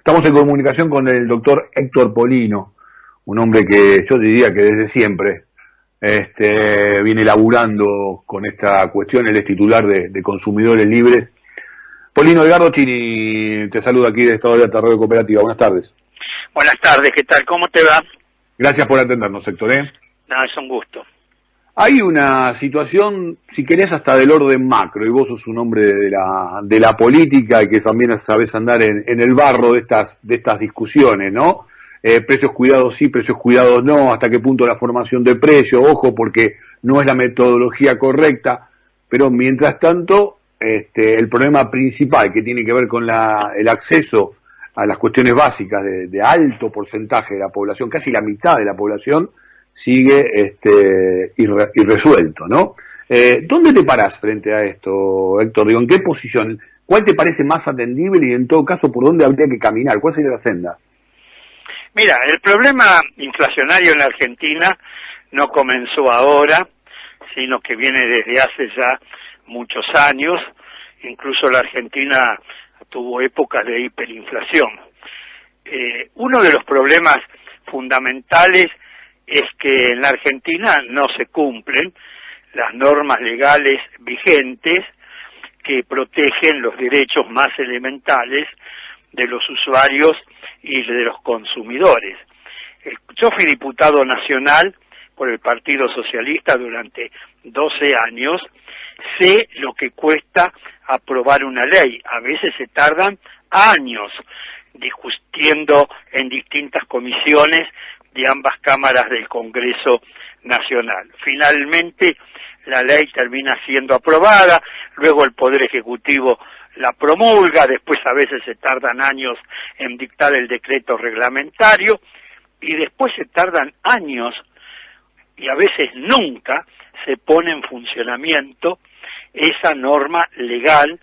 Estamos en comunicación con el doctor Héctor Polino, un hombre que yo diría que desde siempre viene laburando con esta cuestión. Él es titular de Consumidores Libres. Polino, Edgardo Chini te saluda aquí de Estado de Alta Radio Cooperativa. Buenas tardes. Buenas tardes, ¿qué tal? ¿Cómo te va? Gracias por atendernos, Héctor. No, es un gusto. Hay una situación, si querés, hasta del orden macro, y vos sos un hombre de la política y que también sabés andar en el barro de estas discusiones, ¿no? Precios cuidados sí, precios cuidados no, hasta qué punto la formación de precios, ojo, porque no es la metodología correcta, pero mientras tanto, el problema principal que tiene que ver con el acceso a las cuestiones básicas de alto porcentaje de la población, casi la mitad de la población, sigue irresuelto, ¿no? ¿Dónde te parás frente a esto, Héctor? Digo, ¿en qué posición? ¿Cuál te parece más atendible y en todo caso por dónde habría que caminar? ¿Cuál sería la senda? Mira, el problema inflacionario en la Argentina no comenzó ahora, sino que viene desde hace ya muchos años. Incluso la Argentina tuvo épocas de hiperinflación. Uno de los problemas fundamentales es que en la Argentina no se cumplen las normas legales vigentes que protegen los derechos más elementales de los usuarios y de los consumidores. Yo fui diputado nacional por el Partido Socialista durante 12 años, sé lo que cuesta aprobar una ley. A veces se tardan años discutiendo en distintas comisiones de ambas cámaras del Congreso Nacional. Finalmente, la ley termina siendo aprobada, luego el Poder Ejecutivo la promulga, después a veces se tardan años en dictar el decreto reglamentario, y después se tardan años, y a veces nunca, se pone en funcionamiento esa norma legal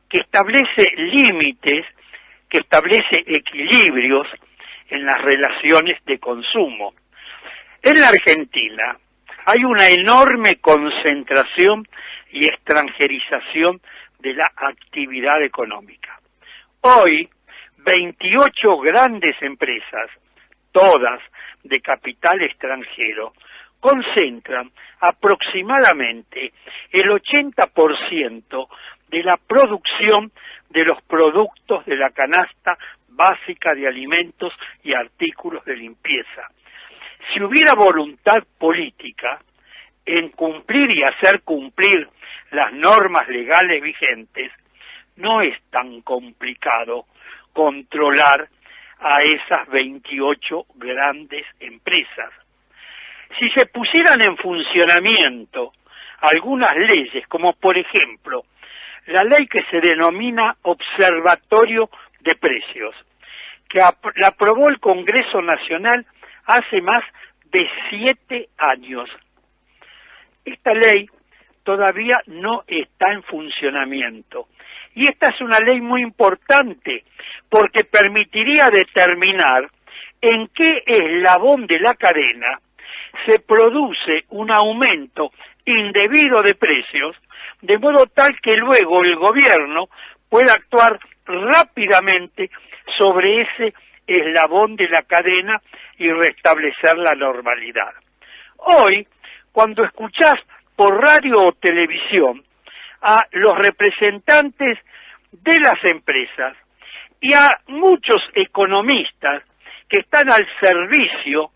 que establece límites, que establece equilibrios en las relaciones de consumo. En la Argentina hay una enorme concentración y extranjerización de la actividad económica. Hoy, 28 grandes empresas, todas de capital extranjero, concentran aproximadamente el 80% de la producción de los productos de la canasta básica de alimentos y artículos de limpieza. Si hubiera voluntad política en cumplir y hacer cumplir las normas legales vigentes, no es tan complicado controlar a esas 28 grandes empresas. Si se pusieran en funcionamiento algunas leyes, como por ejemplo la ley que se denomina Observatorio de Precios, que la aprobó el Congreso Nacional hace más de 7 años. Esta ley todavía no está en funcionamiento. Y esta es una ley muy importante, porque permitiría determinar en qué eslabón de la cadena se produce un aumento indebido de precios, de modo tal que luego el gobierno pueda actuar rápidamente sobre ese eslabón de la cadena y restablecer la normalidad. Hoy, cuando escuchás por radio o televisión a los representantes de las empresas y a muchos economistas que están al servicio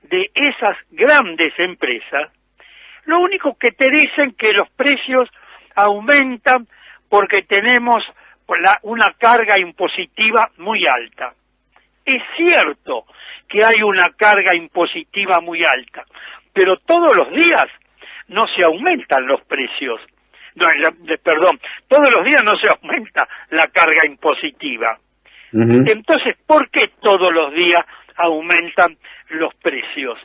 de esas grandes empresas, lo único que te dicen que los precios aumentan porque tenemos una carga impositiva muy alta. Es cierto que hay una carga impositiva muy alta, pero todos los días no se aumentan los precios. Todos los días no se aumenta la carga impositiva. Entonces, ¿por qué todos los días aumentan los precios?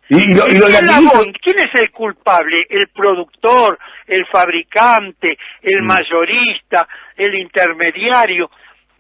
¿Quién es el culpable? ¿El productor, el fabricante, el mayorista, el intermediario?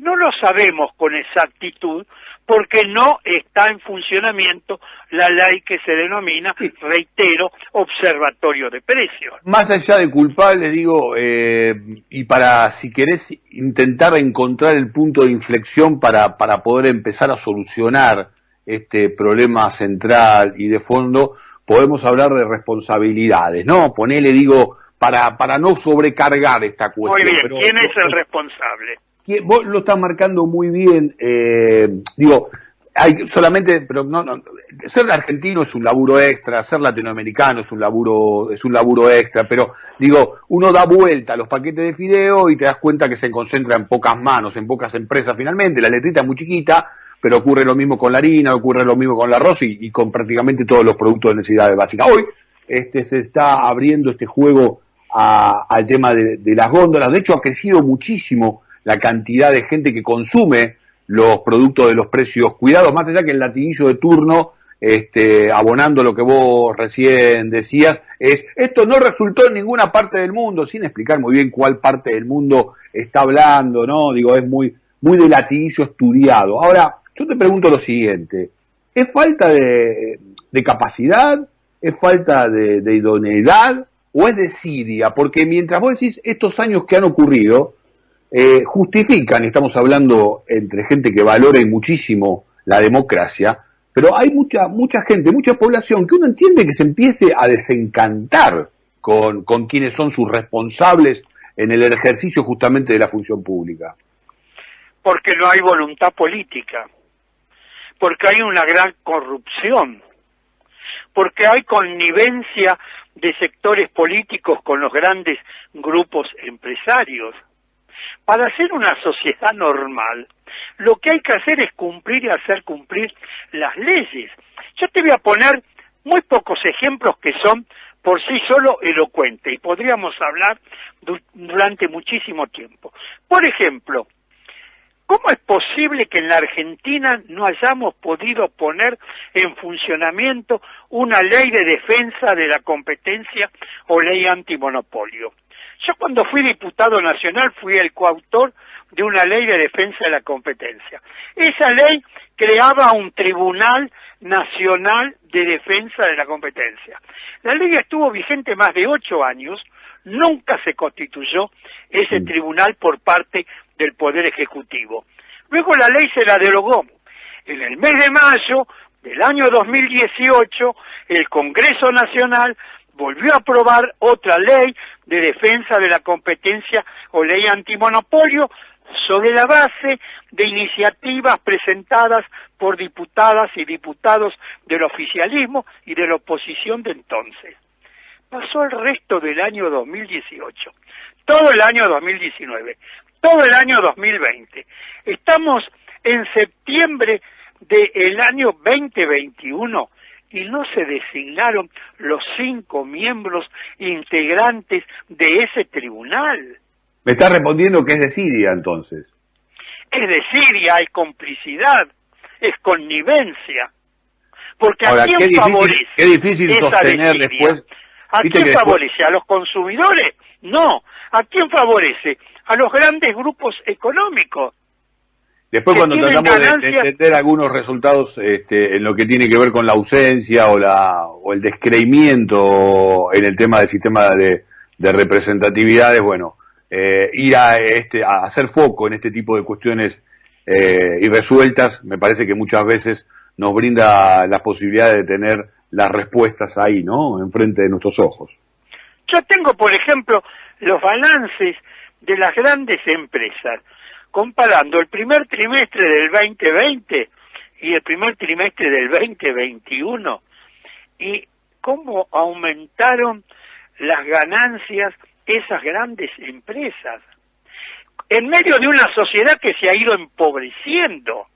No lo sabemos con exactitud porque no está en funcionamiento la ley que se denomina, reitero, Observatorio de Precios. Más allá de culpables, digo, y para, si querés, intentar encontrar el punto de inflexión para poder empezar a solucionar este problema central y de fondo, podemos hablar de responsabilidades, ¿no? Ponele, digo, para no sobrecargar esta cuestión. Muy bien, pero, ¿quién es el responsable? Vos lo estás marcando muy bien, digo, hay solamente, pero no, ser argentino es un laburo extra, ser latinoamericano es un laburo extra, pero digo, uno da vuelta a los paquetes de fideo y te das cuenta que se concentra en pocas manos, en pocas empresas finalmente, la letrita es muy chiquita, pero ocurre lo mismo con la harina, ocurre lo mismo con el arroz y con prácticamente todos los productos de necesidades básicas. Hoy se está abriendo este juego al tema de las góndolas, de hecho ha crecido muchísimo la cantidad de gente que consume los productos de los precios cuidados, más allá que el latiguillo de turno, abonando lo que vos recién decías, esto no resultó en ninguna parte del mundo, sin explicar muy bien cuál parte del mundo está hablando, ¿no? Digo, es muy de latiguillo estudiado. Ahora, yo te pregunto lo siguiente, ¿es falta de capacidad? ¿Es falta de idoneidad? ¿O es desidia? Porque mientras vos decís estos años que han ocurrido, justifican, estamos hablando entre gente que valora muchísimo la democracia, pero hay mucha gente, mucha población que uno entiende que se empiece a desencantar con quienes son sus responsables en el ejercicio justamente de la función pública. Porque no hay voluntad política, porque hay una gran corrupción, porque hay connivencia de sectores políticos con los grandes grupos empresarios. Para hacer una sociedad normal, lo que hay que hacer es cumplir y hacer cumplir las leyes. Yo te voy a poner muy pocos ejemplos que son por sí solo elocuentes y podríamos hablar durante muchísimo tiempo. Por ejemplo, ¿cómo es posible que en la Argentina no hayamos podido poner en funcionamiento una ley de defensa de la competencia o ley antimonopolio? Yo cuando fui diputado nacional fui el coautor de una ley de defensa de la competencia. Esa ley creaba un Tribunal Nacional de Defensa de la Competencia. La ley estuvo vigente más de 8 años, nunca se constituyó ese tribunal por parte del Poder Ejecutivo. Luego la ley se la derogó. En el mes de mayo del año 2018, el Congreso Nacional volvió a aprobar otra ley de defensa de la competencia o ley antimonopolio sobre la base de iniciativas presentadas por diputadas y diputados del oficialismo y de la oposición de entonces. Pasó el resto del año 2018, todo el año 2019, todo el año 2020. Estamos en septiembre del año 2021 y no se designaron los 5 miembros integrantes de ese tribunal. Me está respondiendo que es desidia, entonces. Es desidia, es complicidad, es connivencia. Porque ahora, ¿a quién favorece? Qué difícil sostener desidia? después. ¿A quién favorece? ¿A los consumidores? No. ¿A quién favorece? A los grandes grupos económicos. Después cuando tratamos de entender algunos resultados en lo que tiene que ver con la ausencia o el descreimiento en el tema del sistema de representatividades, bueno, ir a hacer foco en este tipo de cuestiones irresueltas, me parece que muchas veces nos brinda la posibilidad de tener las respuestas ahí, ¿no?, enfrente de nuestros ojos. Yo tengo, por ejemplo, los balances de las grandes empresas, comparando el primer trimestre del 2020 y el primer trimestre del 2021, y cómo aumentaron las ganancias esas grandes empresas, en medio de una sociedad que se ha ido empobreciendo.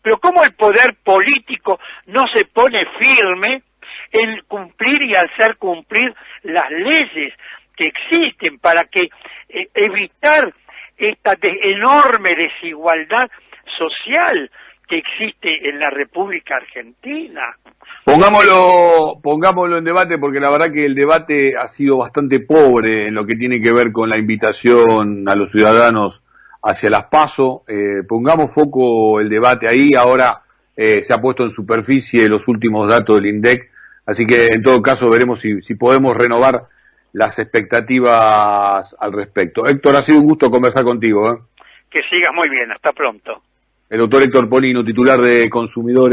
Pero cómo el poder político no se pone firme en cumplir y hacer cumplir las leyes que existen para que evitar esta enorme desigualdad social que existe en la República Argentina. Pongámoslo en debate, porque la verdad que el debate ha sido bastante pobre en lo que tiene que ver con la invitación a los ciudadanos hacia las PASO. Pongamos foco el debate ahí. Ahora se ha puesto en superficie los últimos datos del INDEC, así que en todo caso veremos si podemos renovar las expectativas al respecto. Héctor, ha sido un gusto conversar contigo. Que sigas muy bien, hasta pronto. El doctor Héctor Polino, titular de Consumidores.